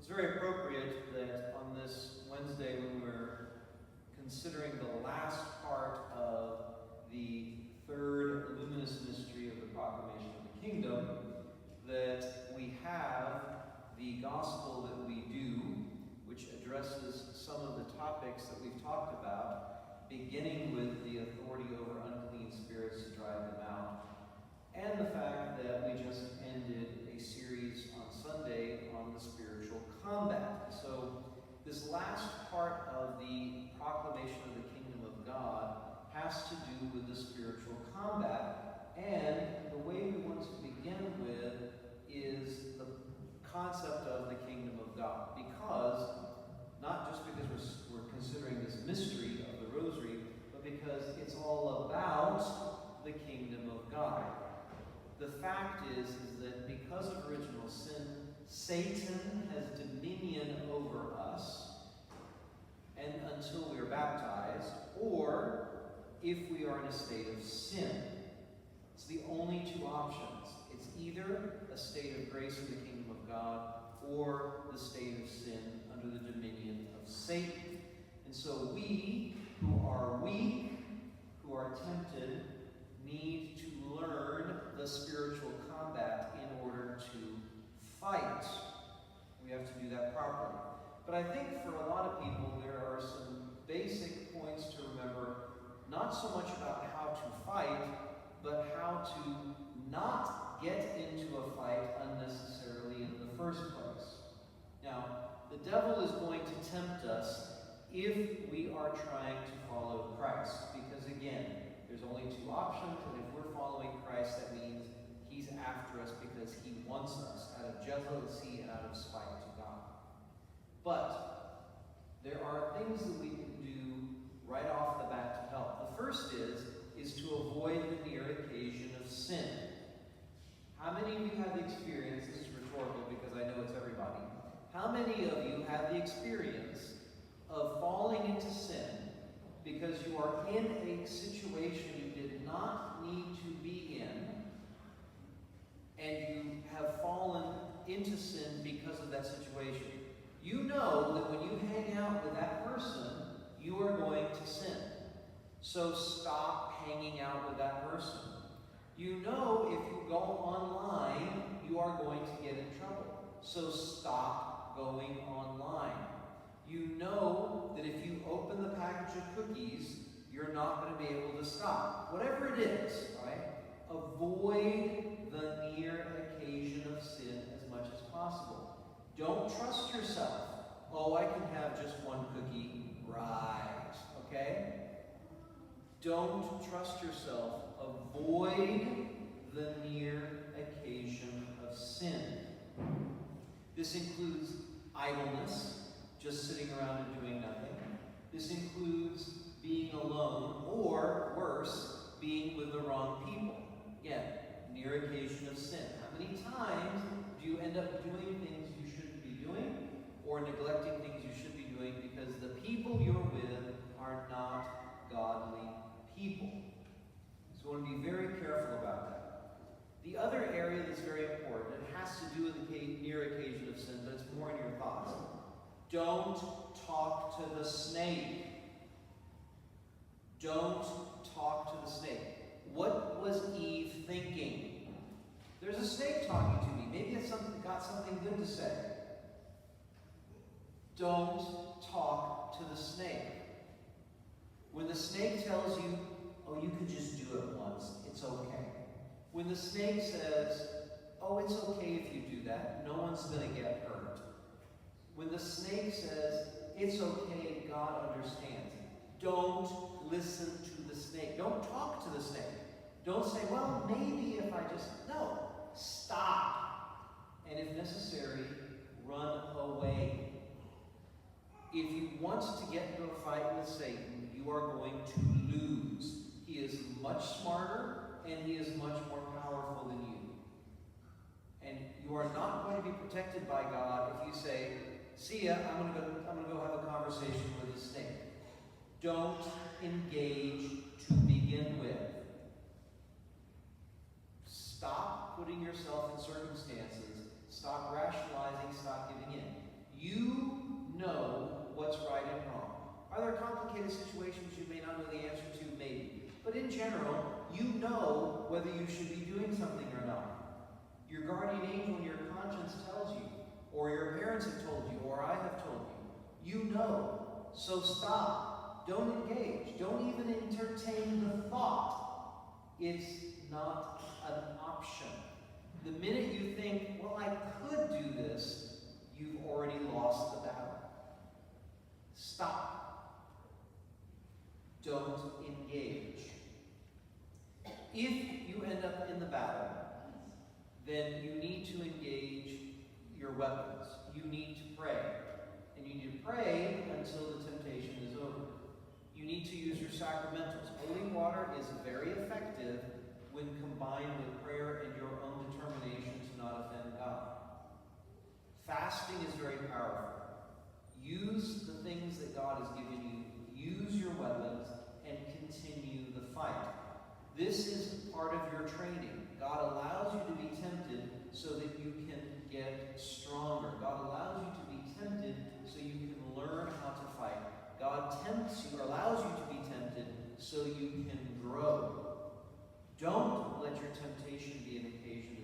It's very appropriate that on this Wednesday, when we're considering the last part of the third luminous mystery of the Proclamation of the Kingdom, that we have the gospel that we do, which addresses some of the topics that we've talked about, beginning with the authority over unclean spirits to drive them out, and the fact that we just ended a series on Sunday on the spiritual combat. So this last part of the proclamation of the kingdom of God has to do with the spiritual combat, and the way we want to begin with is the concept of the kingdom of God, because not just because we're considering this mystery of the Rosary, but because it's all about the kingdom of God. The fact is that because of original sin, Satan has dominion over us, and until we are baptized, or if we are in a state of sin. It's the only two options. It's either a state of grace in the kingdom of God, or the state of sin under the dominion of Satan. And so we, who are weak, who are tempted, need to learn the spiritual combat in order to fight. We have to do that properly. But I think for a lot of people, there are some basic points to remember, not so much about how to fight, but how to not get into a fight unnecessarily in the first place. Now, the devil is going to tempt us if we are trying to follow Christ, because again, there's only two options, and if we're following Christ, that means he's after us because he wants us out of jealousy and out of spite to God. But there are things that we can do right off the bat to help. The first is to avoid the near occasion of sin. How many of you have the experience, this is rhetorical because I know it's everybody, how many of you have the experience of falling into sin because you are in a situation you did not need to be in, and you have fallen into sin because of that situation? You know that when you hang out with that person, you are going to sin. So stop hanging out with that person. You know if you go online, you are going to get in trouble. So stop going online. You know that if you open the package of cookies, you're not going to be able to stop. Whatever it is, right? Avoid the near occasion of sin as much as possible. Don't trust yourself. Oh, I can have just one cookie. Right. Okay? Don't trust yourself. Avoid the near occasion of sin. This includes idleness, just sitting around and doing nothing. This includes being alone, or worse, being with the wrong people. Again, near occasion of sin. How many times do you end up doing things you shouldn't be doing, or neglecting things you should be doing because the people you're with are not godly people? So I want to be very careful about that. The other area that's very important, it has to do with the near occasion of sin, but it's more in your thoughts. Don't talk to the snake. Don't talk to the snake. What was Eve thinking? There's a snake talking to me. Maybe it's got something good to say. Don't talk to the snake. When the snake tells you, oh, you could just do it once, it's okay. When the snake says, oh, it's okay if you do that, no one's going to get hurt. When the snake says, it's okay, God understands, don't listen to the snake. Don't talk to the snake. Don't say, well, maybe if I just... No. Stop. And if necessary, run away. If you want to get into a fight with Satan, you are going to lose. He is much smarter, and he is much more powerful than you. And you are not going to be protected by God if you say, see ya, I'm going to go have a conversation with the snake. Don't engage to begin with. Stop putting yourself in circumstances. Stop rationalizing. Stop giving in. complicated situations you may not know the answer to, maybe. But in general, you know whether you should be doing something or not. Your guardian angel, your conscience tells you, or your parents have told you, or I have told you. You know. So stop. Don't engage. Don't even entertain the thought. It's not an option. The minute you think, well, I could do this, you've already lost the battle. Stop. Don't engage. If you end up in the battle, then you need to engage your weapons. You need to pray. And you need to pray until the temptation is over. You need to use your sacramentals. Holy water is very effective when combined with prayer and your own determination to not offend God. Fasting is very powerful. Use the things that God has given you. Use your weapons and continue the fight. This is part of your training. God allows you to be tempted so that you can get stronger. God allows you to be tempted so you can learn how to fight. God tempts you, or allows you to be tempted so you can grow. Don't let your temptation be an occasion